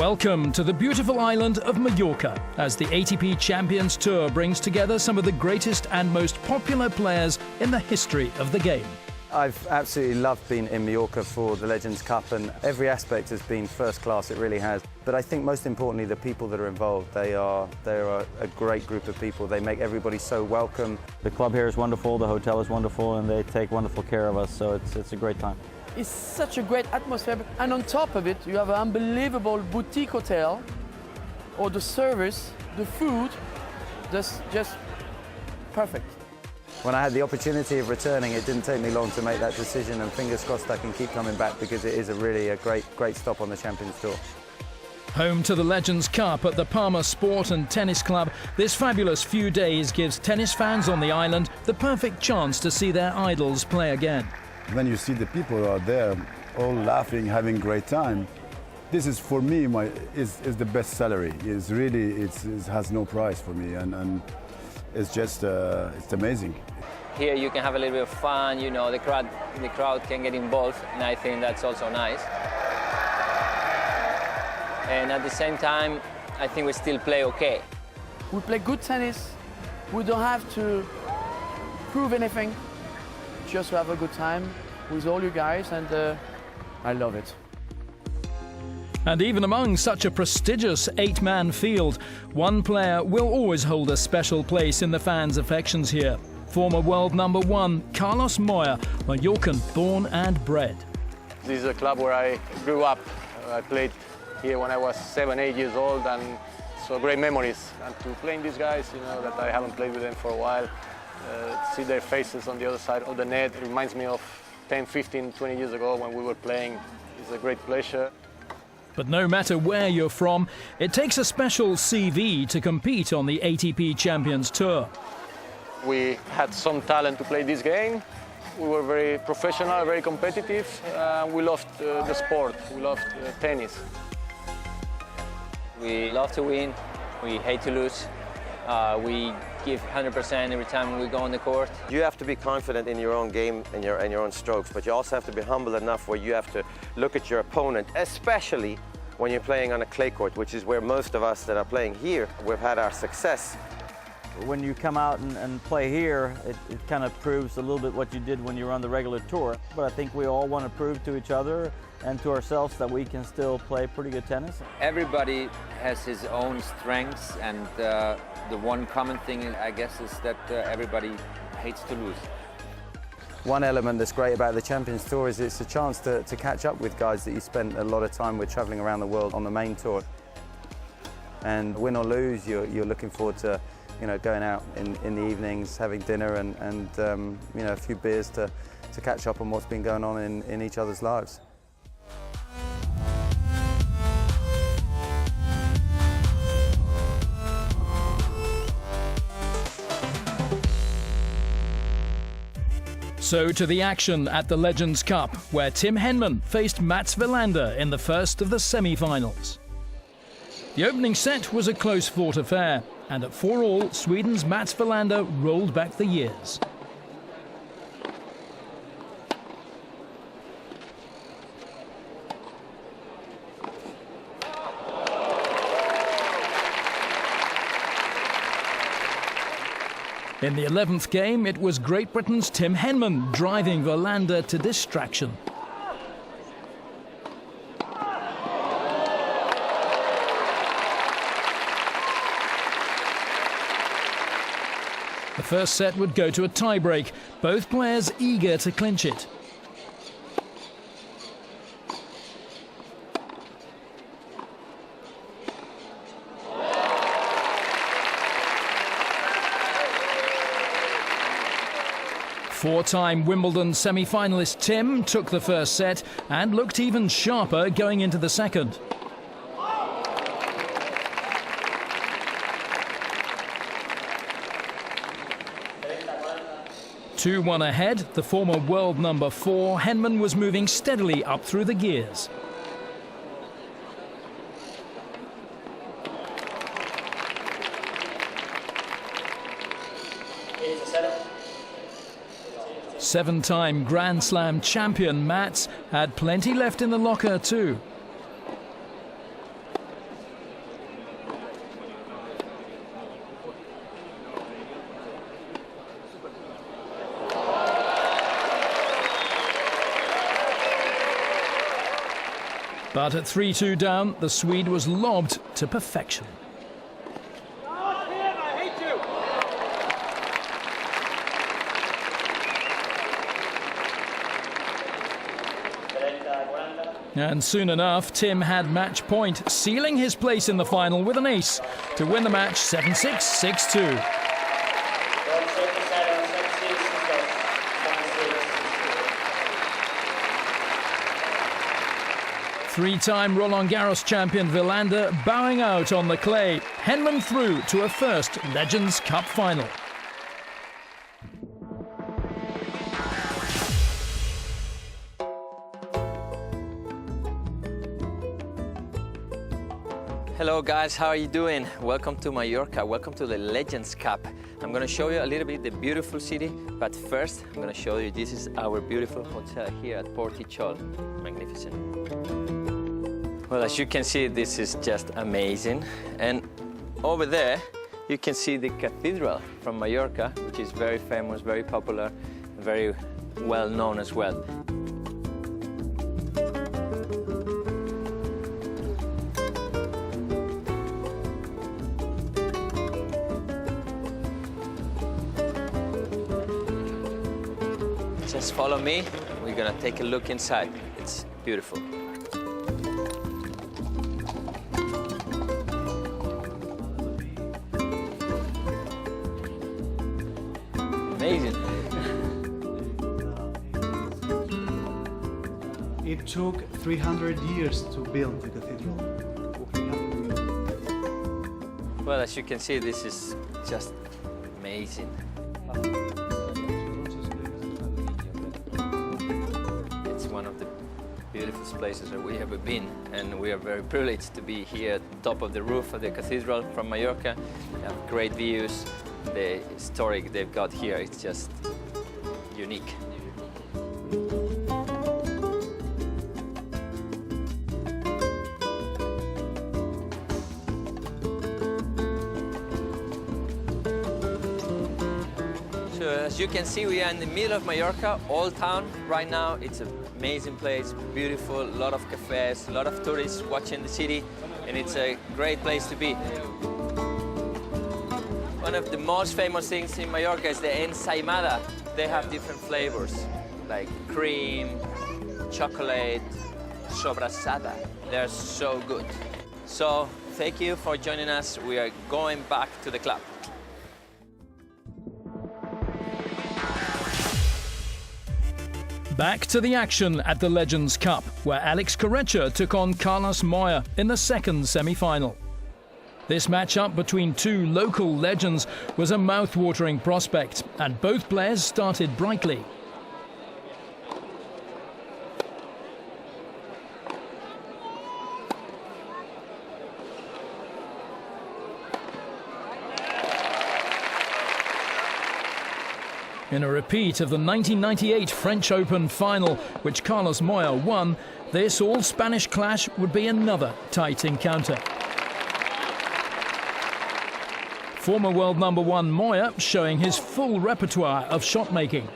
Welcome to the beautiful island of Mallorca, as the ATP Champions Tour brings together some of the greatest and most popular players in the history of the game. I've absolutely loved being in Mallorca for the Legends Cup, and every aspect has been first class, it really has. But I think most importantly, the people that are involved, they are a great group of people. They make everybody so welcome. The club here is wonderful, the hotel is wonderful, and they take wonderful care of us, so it's a great time. It's such a great atmosphere, and on top of it, you have an unbelievable boutique hotel, or the service, the food, just perfect. When I had the opportunity of returning, it didn't take me long to make that decision, and fingers crossed I can keep coming back, because it is a great stop on the Champions Tour. Home to the Legends Cup at the Palma Sport and Tennis Club, this fabulous few days gives tennis fans on the island the perfect chance to see their idols play again. When you see the people out there all laughing, having a great time, this is for me is the best salary. It's really it has no price for me, and it's just it's amazing. Here you can have a little bit of fun, you know, the crowd can get involved, and I think that's also nice. And at the same time, I think we still play okay. We play good tennis. We don't have to prove anything. Just to have a good time with all you guys, and I love it. And even among such a prestigious 8-man field, one player will always hold a special place in the fans' affections here. Former world #1, Carlos Moya, Mallorcan born and bred. This is a club where I grew up. I played here when I was 7, 8 years old, and so great memories. And to play in these guys, you know, that I haven't played with them for a while, see their faces on the other side of the net, it reminds me of 10, 15, 20 years ago when we were playing. It's a great pleasure. But no matter where you're from, it takes a special CV to compete on the ATP Champions Tour. We had some talent to play this game. We were very professional, very competitive. We loved the sport, we loved tennis. We love to win, we hate to lose. We give 100% every time we go on the court. You have to be confident in your own game and your own strokes, but you also have to be humble enough where you have to look at your opponent, especially when you're playing on a clay court, which is where most of us that are playing here, we've had our success. When you come out and play here, it kind of proves a little bit what you did when you were on the regular tour. But I think we all want to prove to each other and to ourselves that we can still play pretty good tennis. Everybody has his own strengths, and the one common thing, I guess, is that everybody hates to lose. One element that's great about the Champions Tour is it's a chance to catch up with guys that you spent a lot of time with traveling around the world on the main tour. And win or lose, you're looking forward to, you know, going out in the evenings, having dinner and you know, a few beers to catch up on what's been going on in each other's lives. So to the action at the Legends Cup, where Tim Henman faced Mats Wilander in the first of the semi-finals. The opening set was a close-fought affair, and at 4-all, Sweden's Mats Wilander rolled back the years. In the 11th game, it was Great Britain's Tim Henman driving Wilander to distraction. The first set would go to a tiebreak, both players eager to clinch it. Four-time Wimbledon semi-finalist Tim took the first set and looked even sharper going into the second. Two-one ahead, the former world #4, Henman was moving steadily up through the gears. Seven-time Grand Slam champion Mats had plenty left in the locker too. But at 3-2 down, the Swede was lobbed to perfection. And soon enough, Tim had match point, sealing his place in the final with an ace to win the match 7-6, 6-2. Three-time Roland Garros champion Wilander bowing out on the clay. Henman through to a first Legends Cup final. Hello guys, how are you doing? Welcome to Mallorca, welcome to the Legends Cup. I'm going to show you a little bit the beautiful city, but first I'm going to show you this is our beautiful hotel here at Portichol. Magnificent. Well, as you can see, this is just amazing. And over there, you can see the cathedral from Mallorca, which is very famous, very popular, very well known as well. Just follow me, we're gonna take a look inside. It's beautiful. Amazing. It took 300 years to build the cathedral. Well, as you can see, this is just amazing. One of the beautiful places that we have been, and we are very privileged to be here at the top of the roof of the cathedral from Mallorca. We have great views. The historic they've got here is just unique. So as you can see, we are in the middle of Mallorca, old town right now. It's an amazing place, beautiful, a lot of cafes, a lot of tourists watching the city, and it's a great place to be. One of the most famous things in Mallorca is the ensaimada. They have different flavors, like cream, chocolate, sobrasada. They're so good. So thank you for joining us. We are going back to the club. Back to the action at the Legends Cup, where Alex Corretja took on Carlos Moya in the second semi-final. This matchup between two local legends was a mouth-watering prospect, and both players started brightly. In a repeat of the 1998 French Open final, which Carlos Moya won, this all-Spanish clash would be another tight encounter. Former world number one Moya showing his full repertoire of shot-making.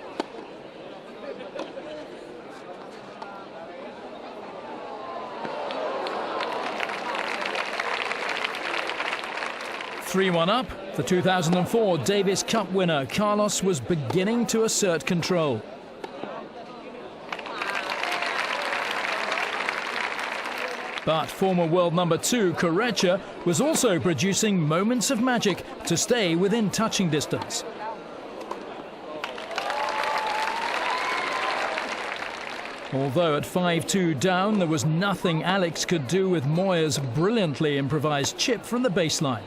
(3-1) up, the 2004 Davis Cup winner Carlos was beginning to assert control. But former world number two Corretja was also producing moments of magic to stay within touching distance. Although at 5-2 down, there was nothing Alex could do with Moya's brilliantly improvised chip from the baseline.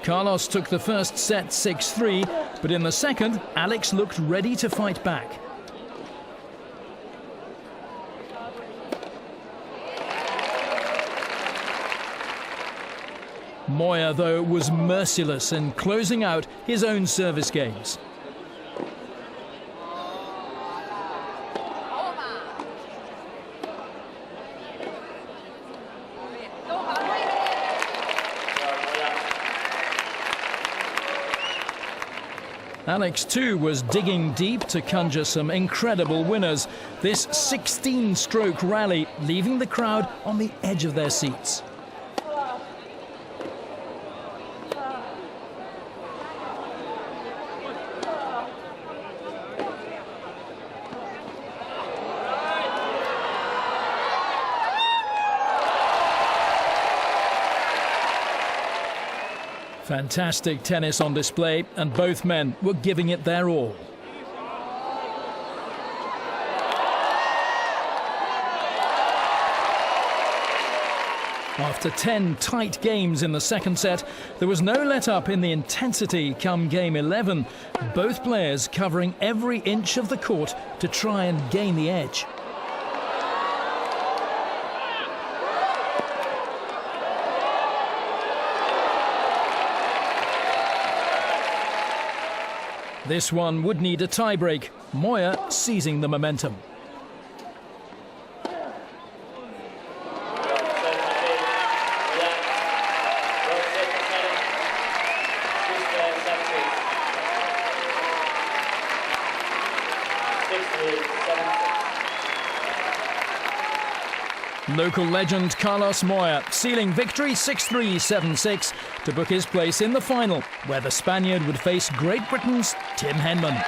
Carlos took the first set 6-3, but in the second, Alex looked ready to fight back. Moya, though, was merciless in closing out his own service games. Alex too was digging deep to conjure some incredible winners. This 16-stroke rally leaving the crowd on the edge of their seats. Fantastic tennis on display, and both men were giving it their all. After 10 tight games in the second set, there was no let-up in the intensity come game 11. Both players covering every inch of the court to try and gain the edge. This one would need a tiebreak, Moya seizing the momentum. Local legend Carlos Moya sealing victory 6-3, 7-6 to book his place in the final, where the Spaniard would face Great Britain's Tim Henman.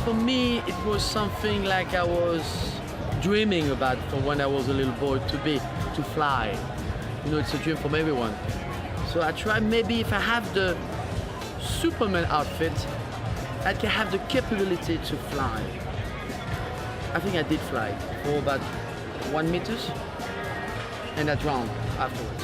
For me, it was something like I was dreaming about from when I was a little boy to fly. You know, it's a dream from everyone. So I try, maybe if I have the Superman outfit, I can have the capability to fly. I think I did fly for about 1 meter, and I drowned afterwards.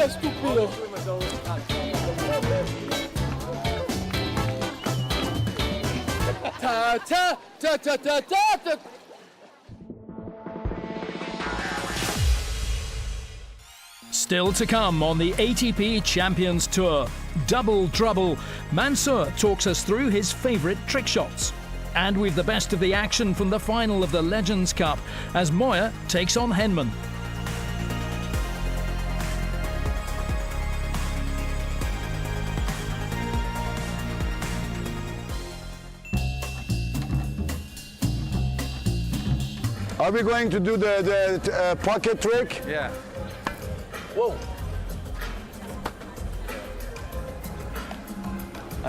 Estúpido. Ta ta ta ta ta ta. Still to come on the ATP Champions Tour. Double trouble. Mansour talks us through his favourite trick shots. And we've the best of the action from the final of the Legends Cup as Moya takes on Henman. Are we going to do the pocket trick? Yeah. Whoa.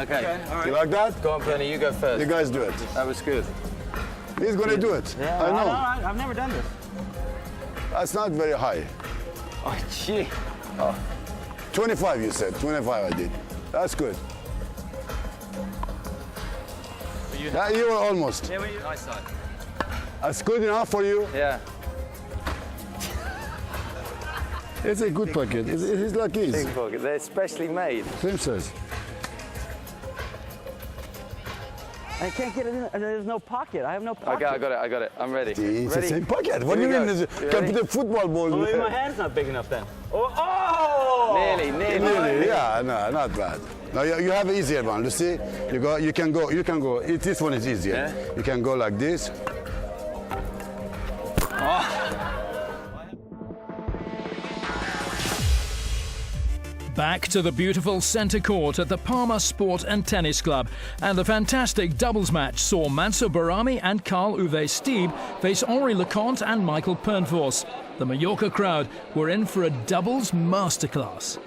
Okay. All right. You like that? Go on, Penny, you go first. You guys do it. That was good. He's going to do it. Yeah, I know. I've never done this. That's not very high. Oh, gee. 25 you said. 25 I did. That's good. Yeah, you were almost. Yeah, nice side. That's good enough for you? Yeah. It's a good pocket. It's like this. Big pocket. They're specially made. Same size. I can't get it in. There's no pocket. I have no pocket. Okay, I got it. I'm ready. It's Ready? the same pocket. What do you mean? You can put a football ball Well, maybe there. my hand's not big enough then. Oh! Nearly, yeah, no, not bad. Now you have an easier one. You see, you can go. This one is easier. Yeah. You can go like this. Back to the beautiful centre court at the Palma Sport and Tennis Club, and the fantastic doubles match saw Mansour Barami and Carl Uwe Stieb face Henri Leconte and Michael Pernfors. The Mallorca crowd were in for a doubles masterclass.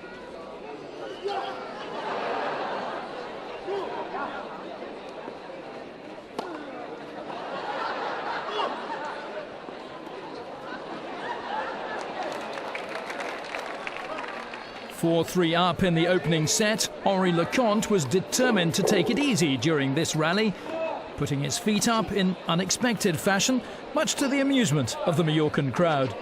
(4-3) up in the opening set, Henri Leconte was determined to take it easy during this rally, putting his feet up in unexpected fashion, much to the amusement of the Mallorcan crowd.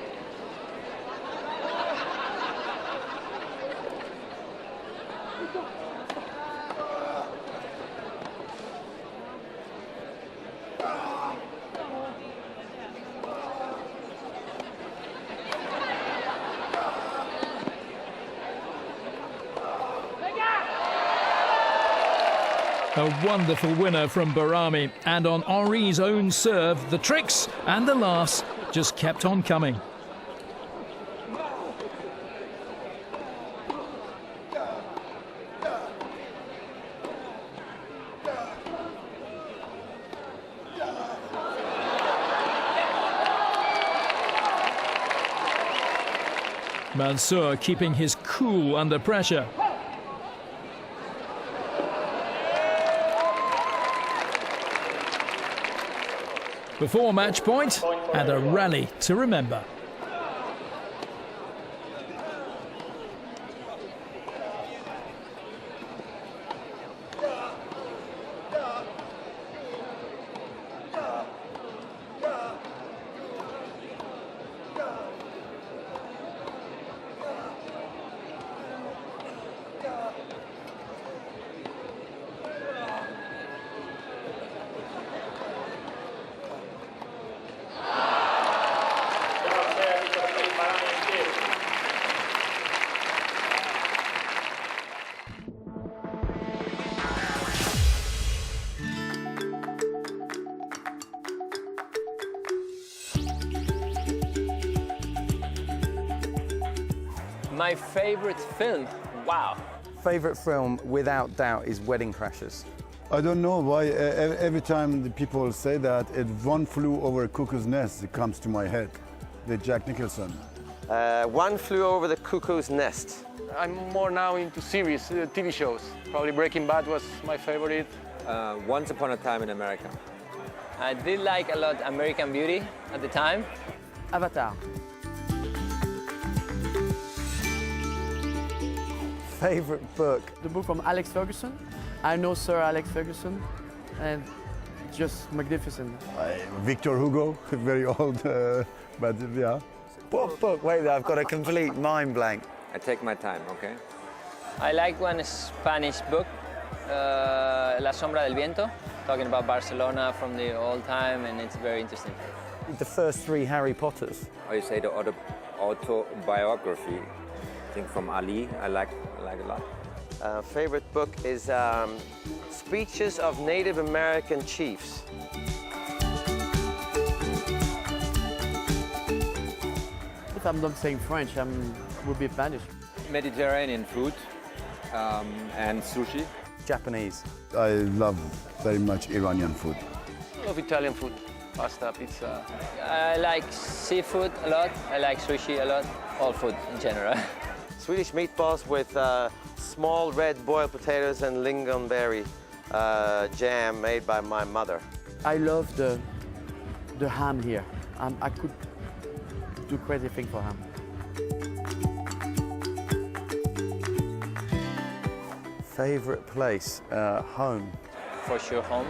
A wonderful winner from Barami, and on Henri's own serve, the tricks and the laughs just kept on coming. Mansour keeping his cool under pressure. Before match point, and a rally to remember. My favorite film, wow. Favourite film, without doubt, is Wedding Crashers. I don't know why every time the people say that, One Flew Over a Cuckoo's Nest, it comes to my head, with Jack Nicholson. One Flew Over the Cuckoo's Nest. I'm more now into series, TV shows. Probably Breaking Bad was my favorite. Once Upon a Time in America. I did like a lot American Beauty at the time. Avatar. Favourite book? The book from Alex Ferguson. I know Sir Alex Ferguson, and just magnificent. Victor Hugo, very old, but yeah. What book? Wait, I've got a complete mind blank. I take my time, okay? I like one Spanish book, La Sombra del Viento, talking about Barcelona from the old time, and it's very interesting. The first 3 Harry Potters. Or you say the autobiography, I think from Ali, I like a lot. Favorite book is Speeches of Native American Chiefs. If I'm not saying French, would be Spanish. Mediterranean food and sushi. Japanese. I love very much Iranian food. I love Italian food, pasta, pizza. I like seafood a lot. I like sushi a lot. All food in general. Swedish meatballs with small red boiled potatoes and lingonberry jam made by my mother. I love the ham here. I could do crazy thing for ham. Favourite place? Home. For sure, home.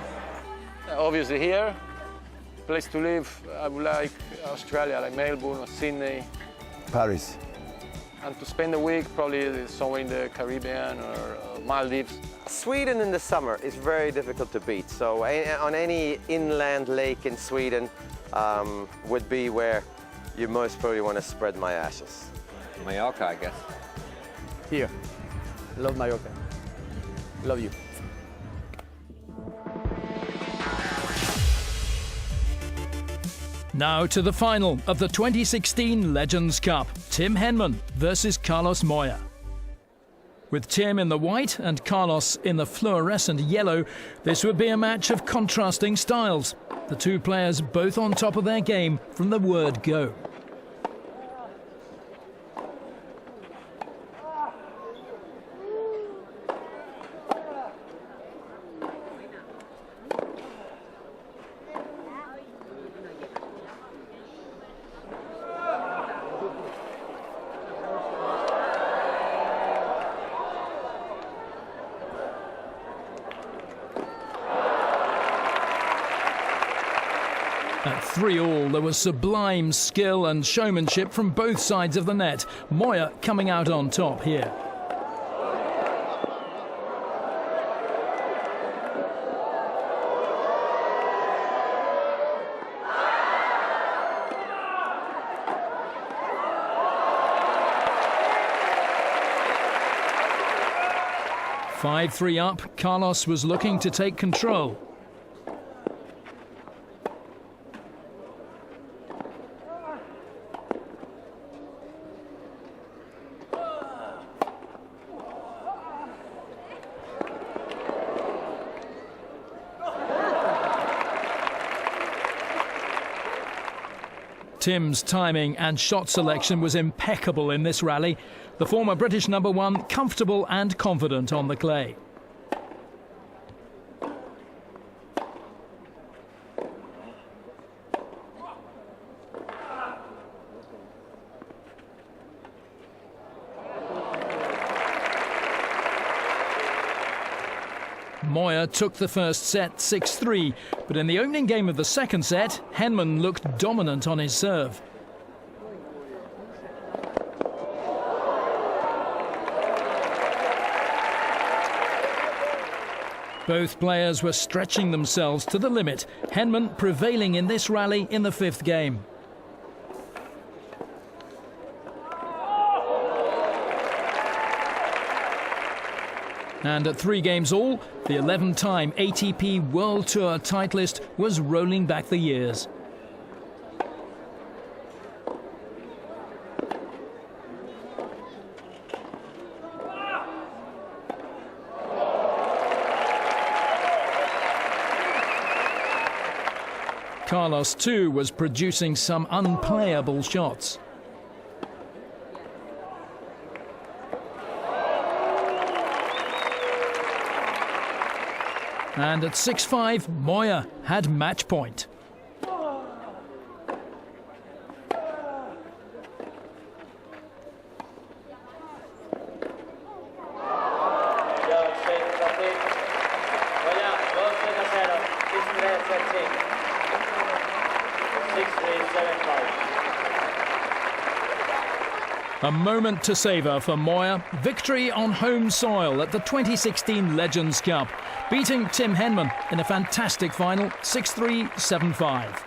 Obviously here, place to live, I would like Australia, like Melbourne or Sydney. Paris. And to spend a week, probably somewhere in the Caribbean or Maldives. Sweden in the summer is very difficult to beat. So on any inland lake in Sweden would be where you most probably want to spread my ashes. Mallorca, I guess. here. Love Mallorca. Love you. Now to the final of the 2016 Legends Cup, Tim Henman versus Carlos Moya. With Tim in the white and Carlos in the fluorescent yellow, this would be a match of contrasting styles. The two players both on top of their game from the word go. At 3-3, there was sublime skill and showmanship from both sides of the net. Moya coming out on top here. "5-3 up, Carlos was looking to take control. Tim's timing and shot selection was impeccable in this rally. The former British #1 comfortable and confident on the clay. Moya took the first set 6-3, but in the opening game of the second set, Henman looked dominant on his serve. Both players were stretching themselves to the limit, Henman prevailing in this rally in the fifth game. And at 3 games all, the 11-time ATP World Tour titleist was rolling back the years. Carlos, too, was producing some unplayable shots. And at 6-5, Moya had match point. A moment to savour for Moya. Victory on home soil at the 2016 Legends Cup, beating Tim Henman in a fantastic final 6-3, 7-5.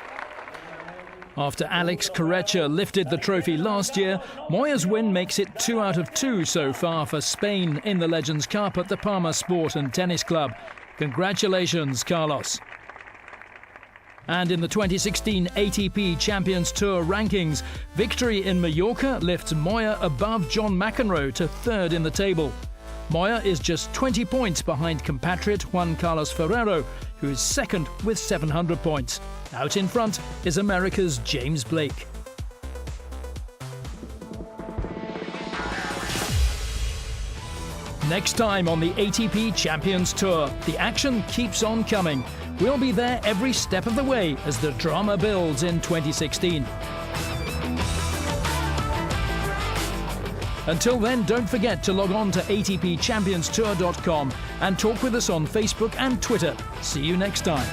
After Alex Corretja lifted the trophy last year, Moya's win makes it 2 out of 2 so far for Spain in the Legends Cup at the Palma Sport and Tennis Club. Congratulations, Carlos. And in the 2016 ATP Champions Tour rankings, victory in Majorca lifts Moya above John McEnroe to 3rd in the table. Moya is just 20 points behind compatriot Juan Carlos Ferrero, who is 2nd with 700 points. Out in front is America's James Blake. Next time on the ATP Champions Tour, the action keeps on coming. We'll be there every step of the way as the drama builds in 2016. Until then, don't forget to log on to atpchampionstour.com and talk with us on Facebook and Twitter. See you next time.